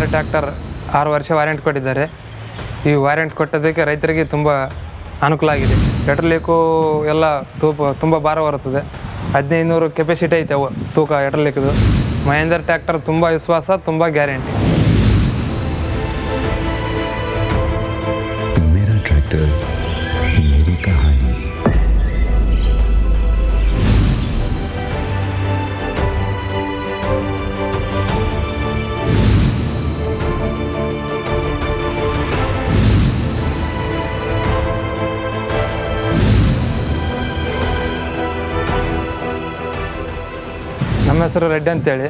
Mahendra tractor 6 ವರ್ಷ warranty ಕೊಟ್ಟಿದ್ದಾರೆ. ಈ ವಾರಂಟಿ ಕೊಟ್ಟೋದಕ್ಕೆ ರೈತರಿಗೆ ತುಂಬ ಅನುಕೂಲ ಆಗಿದೆ. ಪೆಟ್ರೋಲಿಕ್ಕು ಎಲ್ಲ ತುಂಬ ಭಾರ ಬರುತ್ತದೆ. 1500 ಕೆಪಾಸಿಟಿ ಐತೆ ಅವು ತೂಕ ಪೆಟ್ರೋಲಿಕ್ದು. ಮಹೇಂದ್ರ ಟ್ರ್ಯಾಕ್ಟರ್ ತುಂಬ ವಿಶ್ವಾಸ, ತುಂಬ ಗ್ಯಾರಂಟಿ. मेरा ट्रैक्टर मेरी कहानी. ನಮ್ಮ ಹೆಸರು ರೆಡ್ಡಿ ಅಂತೇಳಿ.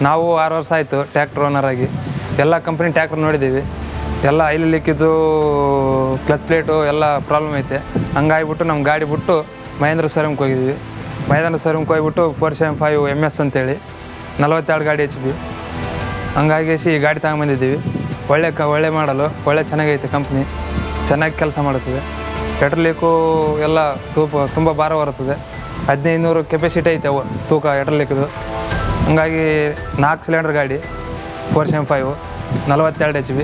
ನಾವು 6 ವರ್ಷ ಆಯಿತು ಟ್ಯಾಕ್ಟ್ರ್ ಓನರ್ ಆಗಿ. ಎಲ್ಲ ಕಂಪ್ನಿ ಟ್ಯಾಕ್ಟ್ರ್ ನೋಡಿದ್ದೀವಿ. ಎಲ್ಲ ಆಯಿಲ್ ಲೀಕಿದ್ದು, ಕ್ಲಚ್ ಪ್ಲೇಟು ಎಲ್ಲ ಪ್ರಾಬ್ಲಮ್ ಐತೆ. ಹಂಗಾಗಿಬಿಟ್ಟು ನಮ್ಮ ಗಾಡಿ ಬಿಟ್ಟು ಮಹೇಂದ್ರ ಶೋರೂಮ್ಗೆ ಹೋಗಿದ್ವಿ. ಮಹೇಂದ್ರ ಶೋರೂಮ್ಗೆ ಹೋಗ್ಬಿಟ್ಟು 475 MS ಅಂತೇಳಿ 42 ಗಾಡಿ HP. ಹಂಗಾಗಿ ಈ ಗಾಡಿ ತಗೊಂಬಂದಿದ್ದೀವಿ. ಒಳ್ಳೆ ಮಾಡಲು, ಒಳ್ಳೆ ಚೆನ್ನಾಗೈತೆ ಕಂಪ್ನಿ, ಚೆನ್ನಾಗಿ ಕೆಲಸ ಮಾಡುತ್ತದೆ. ಪೆಟ್ರೋಲಿಕ್ಕು ಎಲ್ಲ ತುಂಬ ಭಾರ ಬರುತ್ತದೆ. 1500 ಕೆಪಾಸಿಟಿ ಐತೆ ಅವು ತೂಕ ಪೆಟ್ರೋಲಿಕ್ದು. ಹಂಗಾಗಿ 4 ಸಿಲಿಂಡರ್ ಗಾಡಿ 475 42 HP.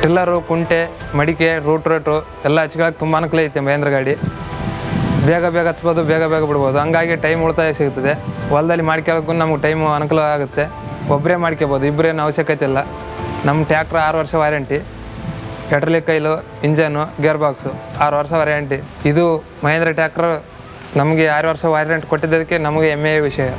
ಟಿಲ್ಲರು, ಕುಂಟೆ, ಮಡಿಕೆ, ರೂಟ್ರು ಎಲ್ಲ ಹಚ್ಕೊಳ್ಳೋಕೆ ತುಂಬ ಅನುಕೂಲ ಐತೆ ಮಹೇಂದ್ರ ಗಾಡಿ. ಬೇಗ ಹಚ್ಬೋದು, ಬೇಗ ಬಿಡ್ಬೋದು. ಹಂಗಾಗಿ ಟೈಮ್ ಉಳಿತಾಯ ಸಿಗ್ತದೆ. ಹೊಲದಲ್ಲಿ ಮಾಡ್ಕೊಳ್ಳೋಕ್ಕೂ ನಮ್ಗೆ ಟೈಮು ಅನುಕೂಲ ಆಗುತ್ತೆ. ಒಬ್ಬರೇ ಮಾಡ್ಕೋಬೋದು, ಇಬ್ಬರೇನು ಅವಶ್ಯಕತೆ ಇಲ್ಲ. ನಮ್ಮ ಟ್ಯಾಕ್ಟ್ರ್ 6 ವರ್ಷ ವಾರಂಟಿ. ಪೆಟ್ರೋಲಿಕ್ ಆಯಿಲು, ಇಂಜನು, ಗೇರ್ ಬಾಕ್ಸು 6 ವರ್ಷ ವಾರಂಟಿ. ಇದು ಮಹೇಂದ್ರ ಟ್ಯಾಕ್ಟ್ರ್ ನಮಗೆ 6 ವರ್ಷ ವಾರಂಟಿ ಕೊಟ್ಟಿದ್ದಕ್ಕೆ ನಮಗೆ ಹೆಮ್ಮೆಯ ವಿಷಯ.